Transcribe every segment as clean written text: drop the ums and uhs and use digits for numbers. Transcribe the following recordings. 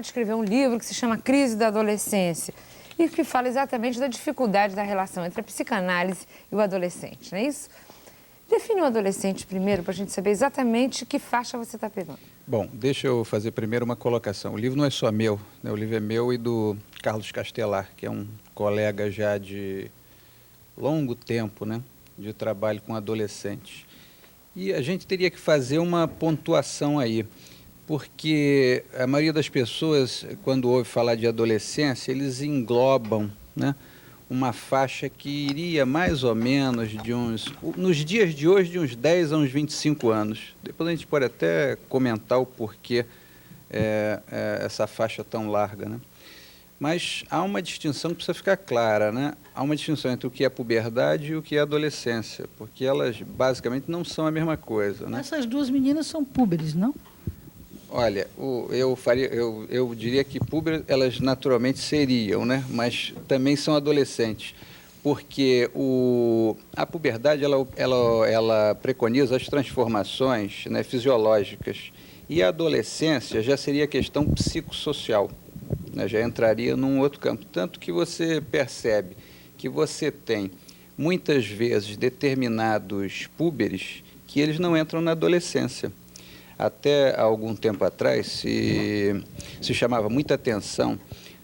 de escrever um livro que se chama Crise da Adolescência e que fala exatamente da dificuldade da relação entre a psicanálise e o adolescente, não é isso? Define o adolescente primeiro para a gente saber exatamente que faixa você está pegando. Bom, deixa eu fazer primeiro uma colocação. O livro não é só meu, né? O livro é meu e do Carlos Castelar, que é um colega já de longo tempo, né, de trabalho com adolescentes. E a gente teria que fazer uma pontuação aí, porque a maioria das pessoas, quando ouve falar de adolescência, eles englobam, né, uma faixa que iria mais ou menos de nos dias de hoje, de uns 10 a uns 25 anos. Depois a gente pode até comentar o porquê essa faixa tão larga, né? Mas há uma distinção que precisa ficar clara, né? Há uma distinção entre o que é puberdade e o que é adolescência, porque elas basicamente não são a mesma coisa, né? Essas duas meninas são púberes, não? Olha, eu diria que púberes elas naturalmente seriam, né? Mas também são adolescentes, porque a puberdade ela preconiza as transformações, né, fisiológicas, e a adolescência já seria questão psicossocial, né? Já entraria num outro campo. Tanto que você percebe que você tem muitas vezes determinados púberes que eles não entram na adolescência. Até algum tempo atrás se chamava muita atenção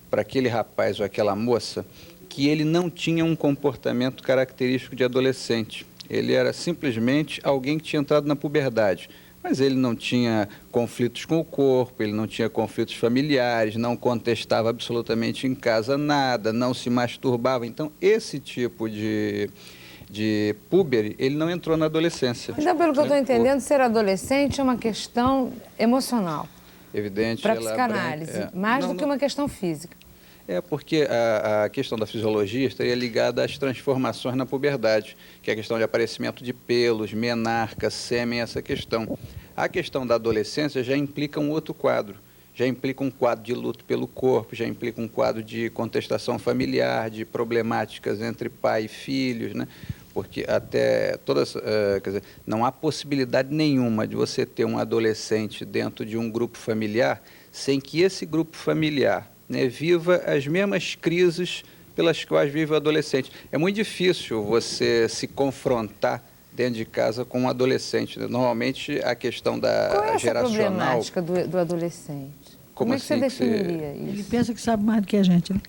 para aquele rapaz ou aquela moça que ele não tinha um comportamento característico de adolescente. Ele era simplesmente alguém que tinha entrado na puberdade, mas ele não tinha conflitos com o corpo, ele não tinha conflitos familiares, não contestava absolutamente em casa nada, não se masturbava. Então, esse tipo de puber, ele não entrou na adolescência. Então, pelo que eu estou entendendo, ser adolescente é uma questão emocional. Evidente. Para a psicanálise, mais do que uma questão física. Porque a questão da fisiologia estaria ligada às transformações na puberdade, que é a questão de aparecimento de pelos, menarca, sêmen, essa questão. A questão da adolescência já implica um outro quadro. Já implica um quadro de luto pelo corpo, já implica um quadro de contestação familiar, de problemáticas entre pai e filhos, né? Porque até quer dizer, não há possibilidade nenhuma de você ter um adolescente dentro de um grupo familiar sem que esse grupo familiar, né, viva as mesmas crises pelas quais vive o adolescente. É muito difícil você se confrontar dentro de casa com um adolescente, né? Normalmente a questão da Qual é geracional... essa problemática do adolescente? Como é que assim você definiria isso? Ele pensa que sabe mais do que a gente, né?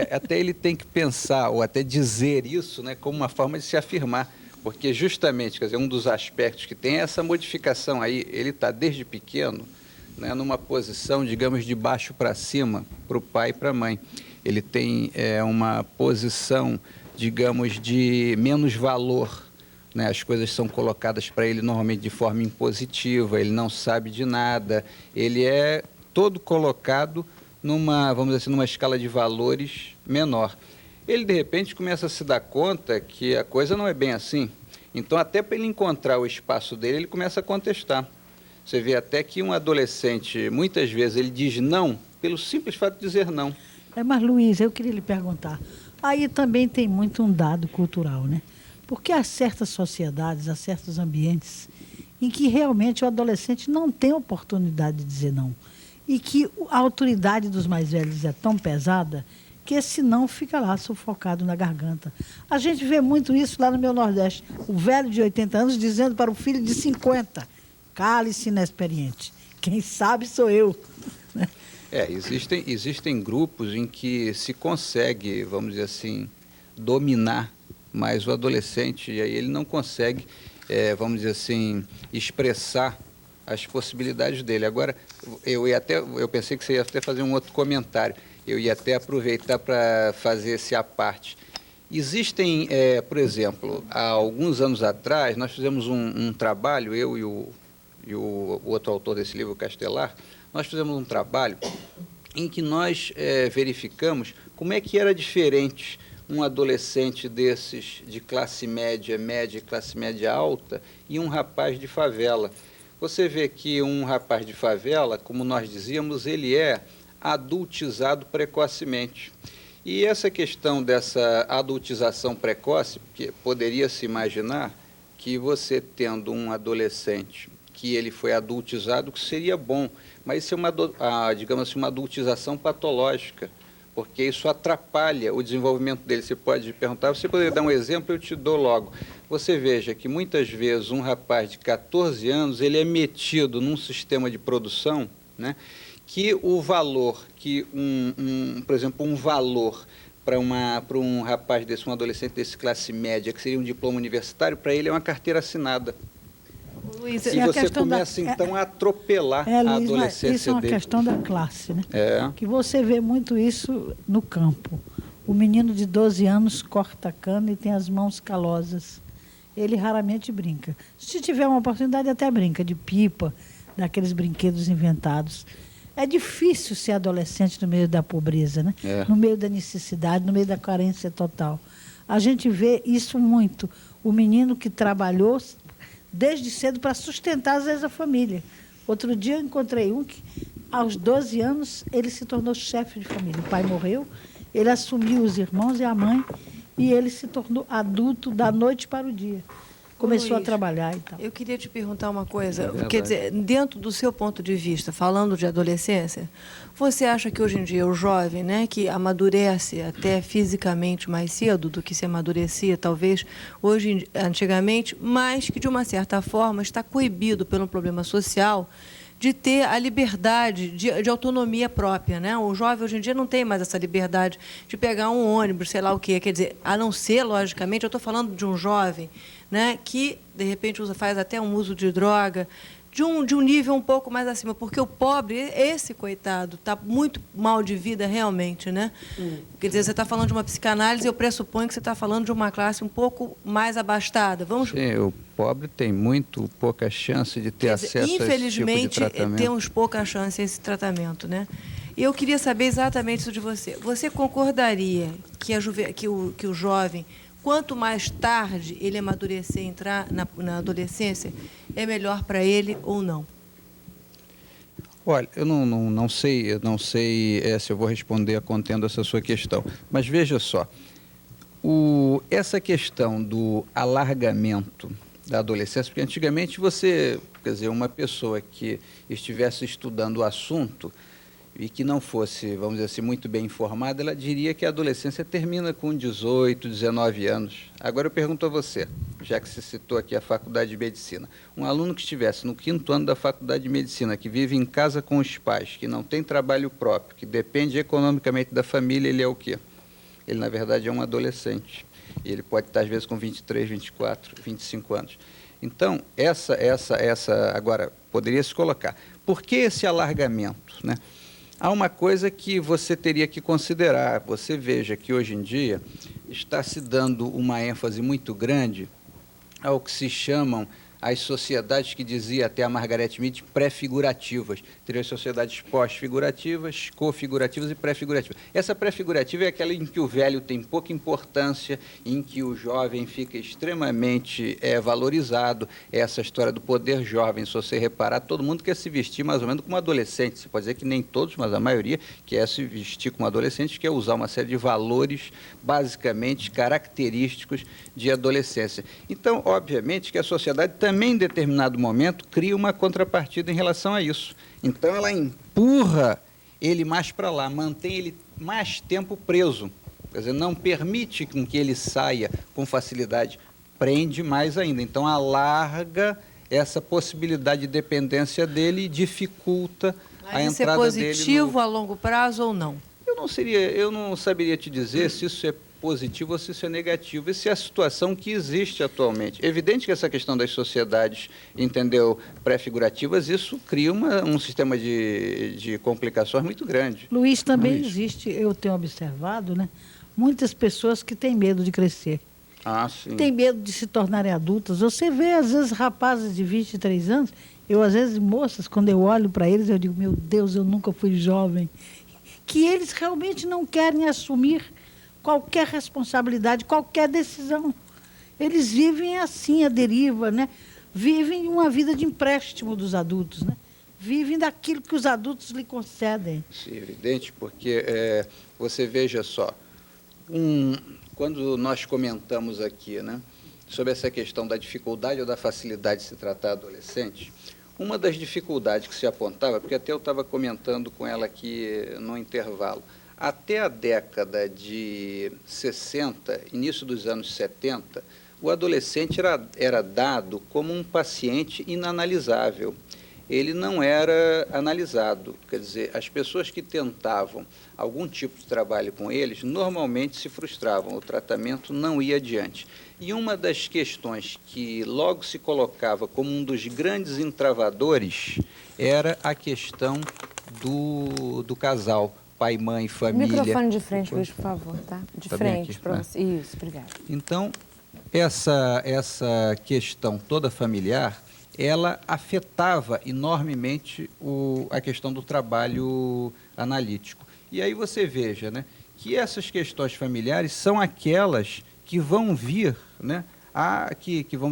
Até ele tem que pensar ou até dizer isso, né, como uma forma de se afirmar, porque justamente, quer dizer, um dos aspectos que tem é essa modificação aí, ele está desde pequeno, né, numa posição, digamos, de baixo para cima, para o pai e para a mãe. Ele tem uma posição, digamos, de menos valor, né? As coisas são colocadas para ele normalmente de forma impositiva, ele não sabe de nada, ele é todo colocado numa, vamos dizer assim, numa escala de valores menor. Ele, de repente, começa a se dar conta que a coisa não é bem assim. Então, até para ele encontrar o espaço dele, ele começa a contestar. Você vê até que um adolescente, muitas vezes, ele diz não pelo simples fato de dizer não. Mas, Luiz, eu queria lhe perguntar. Aí também tem muito um dado cultural, né? Porque há certas sociedades, há certos ambientes em que realmente o adolescente não tem oportunidade de dizer não. E que a autoridade dos mais velhos é tão pesada que esse não fica lá sufocado na garganta. A gente vê muito isso lá no meu Nordeste. O velho de 80 anos dizendo para o filho de 50, cale-se inexperiente. Quem sabe sou eu. Existem grupos em que se consegue, vamos dizer assim, dominar mais o adolescente, e aí ele não consegue, vamos dizer assim, expressar as possibilidades dele. Agora, eu pensei que você ia até fazer um outro comentário, eu ia até aproveitar para fazer esse à parte. Existem, por exemplo, há alguns anos atrás, nós fizemos um trabalho, eu e o outro autor desse livro, Castelar, nós fizemos um trabalho em que nós verificamos como é que era diferente um adolescente desses de classe média, média e classe média alta e um rapaz de favela. Você vê que um rapaz de favela, como nós dizíamos, ele é adultizado precocemente. E essa questão dessa adultização precoce, porque poderia se imaginar que você tendo um adolescente que ele foi adultizado, que seria bom, mas isso é uma, digamos assim, uma adultização patológica, porque isso atrapalha o desenvolvimento dele. Você pode perguntar, você poderia dar um exemplo, eu te dou logo. Você veja que muitas vezes um rapaz de 14 anos, ele é metido num sistema de produção, né, que o valor, que por exemplo, um valor para um rapaz desse, um adolescente desse classe média, que seria um diploma universitário, para ele é uma carteira assinada. Luiz, e você começa, então, a atropelar a Luiz, adolescência dele. isso é uma questão da classe, né? É. Que você vê muito isso no campo. O menino de 12 anos corta a cana e tem as mãos calosas. Ele raramente brinca. Se tiver uma oportunidade, até brinca de pipa, daqueles brinquedos inventados. É difícil ser adolescente no meio da pobreza, né? No meio da necessidade, no meio da carência total. A gente vê isso muito. O menino que trabalhou desde cedo para sustentar, às vezes, a família. Outro dia eu encontrei um que, aos 12 anos, ele se tornou chefe de família. O pai morreu, ele assumiu os irmãos e a mãe, e ele se tornou adulto da noite para o dia. Começou a trabalhar e tal. Eu queria te perguntar uma coisa. Quer dizer, dentro do seu ponto de vista, falando de adolescência, você acha que hoje em dia o jovem, né, que amadurece até fisicamente mais cedo do que se amadurecia, talvez, antigamente, mas que, de uma certa forma, está coibido pelo problema social de ter a liberdade de autonomia própria, né? O jovem hoje em dia não tem mais essa liberdade de pegar um ônibus, sei lá o quê. Quer dizer, a não ser, logicamente, eu estou falando de um jovem, né, que, de repente, faz até um uso de droga, de um nível um pouco mais acima, porque o pobre, esse coitado, está muito mal de vida realmente, né? Quer dizer, você está falando de uma psicanálise, eu pressuponho que você está falando de uma classe um pouco mais abastada. Sim, o pobre tem muito pouca chance de ter acesso a esse tipo de tratamento. Infelizmente, temos pouca chance a esse tratamento, né? E eu queria saber exatamente isso de você. Você concordaria que o jovem, quanto mais tarde ele amadurecer, entrar na adolescência, é melhor para ele ou não? Olha, eu não sei se eu vou responder a contento essa sua questão, mas veja só, essa questão do alargamento da adolescência, porque antigamente uma pessoa que estivesse estudando o assunto e que não fosse, vamos dizer assim, muito bem informada, ela diria que a adolescência termina com 18, 19 anos. Agora eu pergunto a você, já que você citou aqui a Faculdade de Medicina, um aluno que estivesse no 5º ano da Faculdade de Medicina, que vive em casa com os pais, que não tem trabalho próprio, que depende economicamente da família, ele é o quê? Ele, na verdade, é um adolescente. E ele pode estar, às vezes, com 23, 24, 25 anos. Então, agora, poderia se colocar. Por que esse alargamento, né? Há uma coisa que você teria que considerar. Você veja que, hoje em dia, está se dando uma ênfase muito grande ao que se chamam as sociedades que dizia até a Margaret Mead pré-figurativas. Teria as sociedades pós-figurativas, cofigurativas e pré-figurativas. Essa pré-figurativa é aquela em que o velho tem pouca importância, em que o jovem fica extremamente valorizado. Essa história do poder jovem, se você reparar, todo mundo quer se vestir mais ou menos como adolescente. Você pode dizer que nem todos, mas a maioria quer se vestir como adolescente, quer usar uma série de valores basicamente característicos de adolescência. Então, obviamente que a sociedade também, em determinado momento, cria uma contrapartida em relação a isso. Então, ela empurra ele mais para lá, mantém ele mais tempo preso. Quer dizer, não permite com que ele saia com facilidade, prende mais ainda. Então, alarga essa possibilidade de dependência dele e dificulta a entrada dele. Mas isso é positivo a longo prazo ou não? Eu não saberia te dizer se isso é positivo ou se isso é negativo. Essa é a situação que existe atualmente. É evidente que essa questão das sociedades, entendeu, pré-figurativas, isso cria um sistema de complicações muito grande. Luiz, também existe, eu tenho observado, né, muitas pessoas que têm medo de crescer. Ah, sim. Tem medo de se tornarem adultas. Você vê, às vezes, rapazes de 23 anos, às vezes, moças, quando eu olho para eles, eu digo, meu Deus, eu nunca fui jovem. Que eles realmente não querem assumir qualquer responsabilidade, qualquer decisão. Eles vivem assim, a deriva, né? Vivem uma vida de empréstimo dos adultos, né? Vivem daquilo que os adultos lhe concedem. Sim, evidente, porque você veja só, quando nós comentamos aqui, né, sobre essa questão da dificuldade ou da facilidade de se tratar adolescente, Uma das dificuldades que se apontava, porque até eu estava comentando com ela aqui no intervalo, até a década de 60, início dos anos 70, o adolescente era dado como um paciente inanalisável. Ele não era analisado, quer dizer, as pessoas que tentavam algum tipo de trabalho com eles normalmente se frustravam, o tratamento não ia adiante. E uma das questões que logo se colocava como um dos grandes entravadores era a questão do casal, pai, mãe, família. Microfone de frente, Luiz, por favor, tá? De Tá bem frente aqui, para né? você. Isso, obrigada. Então, essa questão toda familiar, ela afetava enormemente a questão do trabalho analítico. E aí você veja, né, que essas questões familiares são aquelas que vão vir, né,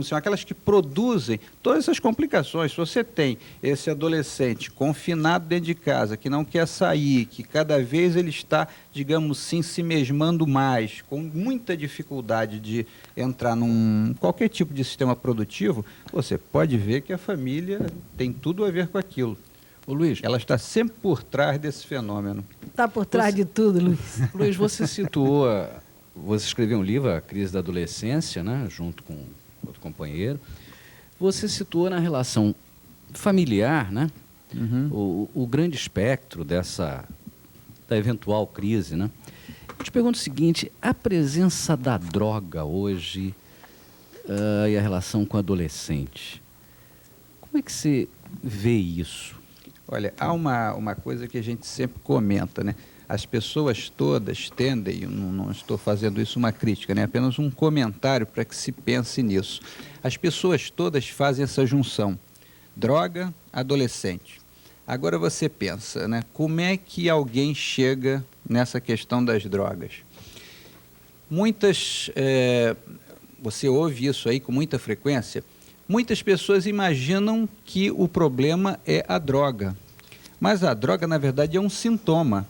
são aquelas que produzem todas essas complicações. Se você tem esse adolescente confinado dentro de casa, que não quer sair, que cada vez ele está, digamos assim, se mesmando mais, com muita dificuldade de entrar num qualquer tipo de sistema produtivo, você pode ver que a família tem tudo a ver com aquilo. Ô, Luiz, Ela está sempre por trás desse fenômeno. Está por trás de tudo, Luiz. Luiz, você citou, você escreveu um livro, A Crise da Adolescência, né, junto com outro companheiro. Você citou na relação familiar, né, o grande espectro da eventual crise, né? Eu te pergunto o seguinte, a presença da droga hoje e a relação com o adolescente, como é que você vê isso? Olha, há uma coisa que a gente sempre comenta, né? As pessoas todas tendem, não estou fazendo isso uma crítica, né? Apenas um comentário para que se pense nisso. As pessoas todas fazem essa junção, droga, adolescente. Agora você pensa, né? Como é que alguém chega nessa questão das drogas? Você ouve isso aí com muita frequência, muitas pessoas imaginam que o problema é a droga, mas a droga, na verdade, é um sintoma.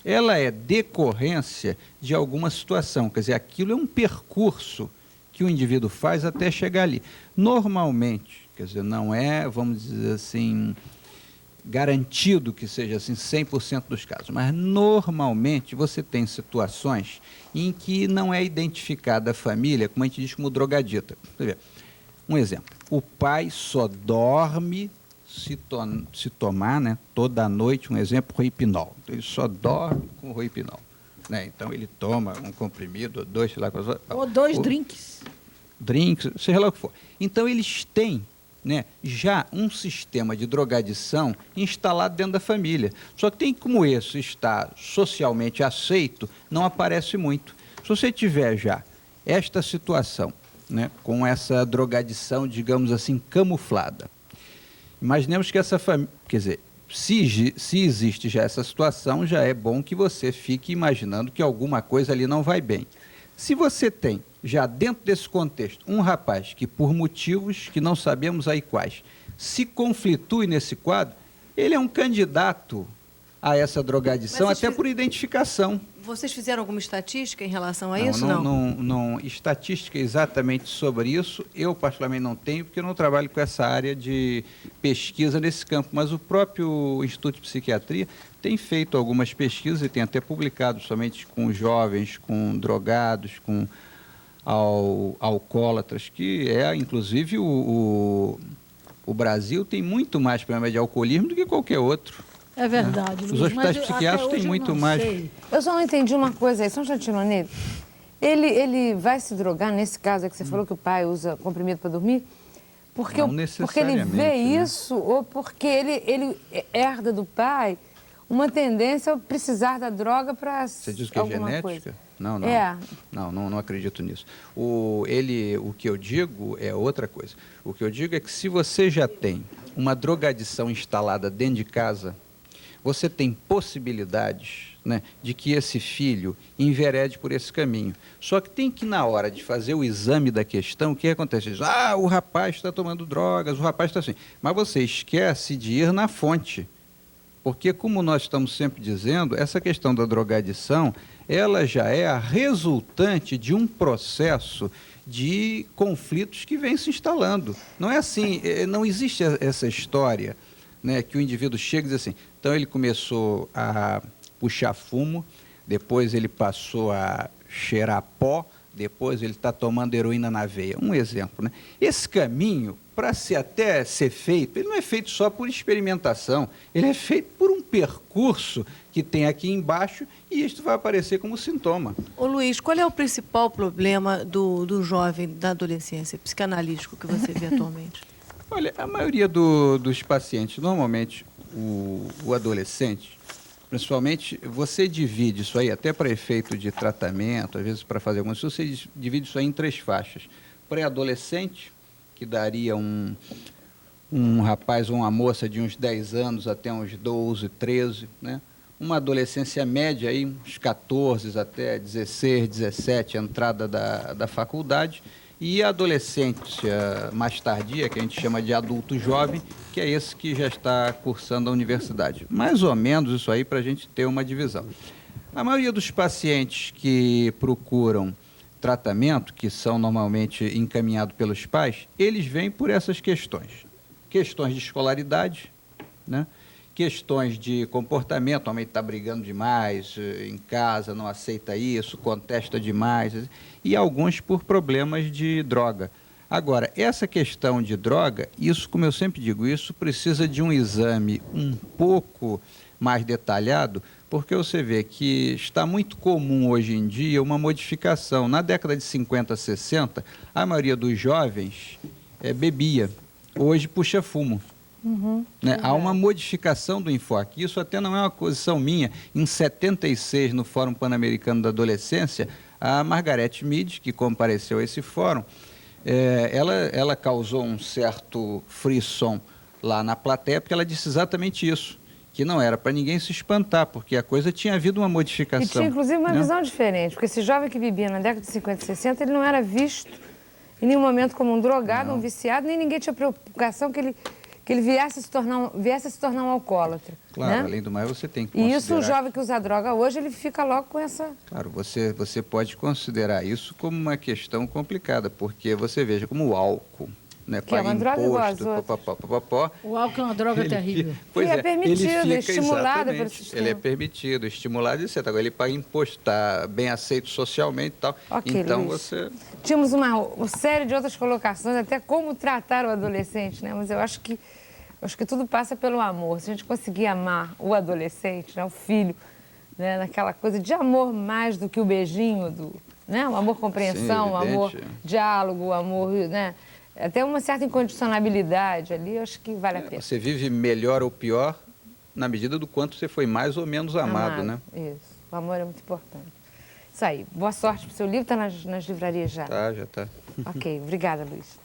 Ela é decorrência de alguma situação, quer dizer, aquilo é um percurso que o indivíduo faz até chegar ali. Normalmente, quer dizer, não é, vamos dizer assim, garantido que seja assim 100% dos casos, mas normalmente você tem situações em que não é identificada a família, como a gente diz, como drogadita. Um exemplo, o pai só dorme se tomar, né, toda noite, um exemplo, Roipinol. Ele só dorme com Roipinol. Né? Então ele toma um comprimido, dois, sei lá, Ou dois drinks. Drinks, seja lá o que for. Então eles têm, né, já um sistema de drogadição instalado dentro da família. Só que tem como esse está socialmente aceito, não aparece muito. Se você tiver já esta situação, né, com essa drogadição, digamos assim, camuflada, imaginemos que essa família, quer dizer, se existe já essa situação, já é bom que você fique imaginando que alguma coisa ali não vai bem. Se você tem, já dentro desse contexto, um rapaz que por motivos que não sabemos aí quais, se conflitue nesse quadro, ele é um candidato a essa drogadição, até por identificação. Vocês fizeram alguma estatística em relação a Não, isso? não, estatística exatamente sobre isso, eu particularmente não tenho, porque eu não trabalho com essa área de pesquisa nesse campo, mas o próprio Instituto de Psiquiatria tem feito algumas pesquisas e tem até publicado somente com jovens, com drogados, com alcoólatras, que é, inclusive, o Brasil tem muito mais problema de alcoolismo do que qualquer outro. É verdade, Os Luiz, hospitais mas psiquiátricos até têm hoje eu muito não mais. sei. Eu só não entendi uma coisa aí, só um instantinho, nele. Ele vai se drogar, nesse caso é que você falou que o pai usa comprimido para dormir? Porque, Não porque ele vê necessariamente, né? isso ou porque ele herda do pai uma tendência a precisar da droga para Você diz que é alguma genética? coisa? Não. É. Não acredito nisso. O que eu digo é outra coisa. O que eu digo é que se você já tem uma drogadição instalada dentro de casa, você tem possibilidades, né, de que esse filho enverede por esse caminho. Só que tem que, na hora de fazer o exame da questão, o que acontece? Diz, o rapaz está tomando drogas, o rapaz está assim. Mas você esquece de ir na fonte. Porque, como nós estamos sempre dizendo, essa questão da drogadição, ela já é a resultante de um processo de conflitos que vêm se instalando. Não é assim, não existe essa história, né, que o indivíduo chega e diz assim, então ele começou a puxar fumo, depois ele passou a cheirar pó, depois ele está tomando heroína na veia. Um exemplo, né? Esse caminho, para até ser feito, ele não é feito só por experimentação, ele é feito por um percurso que tem aqui embaixo e isto vai aparecer como sintoma. Ô Luiz, qual é o principal problema do jovem, da adolescência, psicanalítico que você vê atualmente? Olha, a maioria dos pacientes, normalmente o adolescente, principalmente, você divide isso aí, até para efeito de tratamento, às vezes para fazer algumas coisas, você divide isso aí em 3 faixas. Pré-adolescente, que daria um rapaz ou uma moça de uns 10 anos até uns 12, 13, né? Uma adolescência média, aí, uns 14 até 16, 17, entrada da faculdade, e a adolescência mais tardia, que a gente chama de adulto jovem, que é esse que já está cursando a universidade. Mais ou menos isso aí para a gente ter uma divisão. A maioria dos pacientes que procuram tratamento, que são normalmente encaminhados pelos pais, eles vêm por essas questões. Questões de escolaridade, né? Questões de comportamento, o homem está brigando demais em casa, não aceita isso, contesta demais, e alguns por problemas de droga. Agora, essa questão de droga, isso, como eu sempre digo, isso precisa de um exame um pouco mais detalhado, porque você vê que está muito comum hoje em dia uma modificação. Na década de 50, 60, a maioria dos jovens bebia, hoje puxa fumo. Né? Há uma modificação do enfoque. Isso até não é uma posição minha. Em 76, no Fórum Pan-Americano da Adolescência, a Margaret Mead, que compareceu a esse fórum, ela causou um certo frisson lá na plateia, porque ela disse exatamente isso, que não era para ninguém se espantar, porque a coisa tinha havido uma modificação. E tinha, inclusive, uma né? visão diferente, porque esse jovem que bebia na década de 50 e 60, ele não era visto em nenhum momento como um drogado, um viciado, nem ninguém tinha preocupação que ele viesse a se tornar um alcoólatra. Claro, né? além do mais, você tem que E considerar... isso, o jovem que usa droga hoje, ele fica logo com essa... Claro, você pode considerar isso como uma questão complicada, porque você veja como o álcool, né, que é uma droga igual às outras. O álcool é uma droga terrível. Pois E é permitido, ele estimulado pelo exatamente, sistema. ele é permitido, estimulado, etc. Agora, ele para impostar, bem aceito socialmente e tal. Ok, então Luiz. você... Tínhamos uma série de outras colocações, até como tratar o adolescente, né? Mas eu acho que tudo passa pelo amor. Se a gente conseguir amar o adolescente, né, o filho, né, naquela coisa de amor mais do que o beijinho, né, o amor compreensão, o amor diálogo, o amor, né, até uma certa incondicionalidade ali, eu acho que vale a pena. Você vive melhor ou pior na medida do quanto você foi mais ou menos amado, né? Isso. O amor é muito importante. Isso aí. Boa sorte para o seu livro. Está nas livrarias já. Tá, já tá. Ok. Obrigada, Luiz.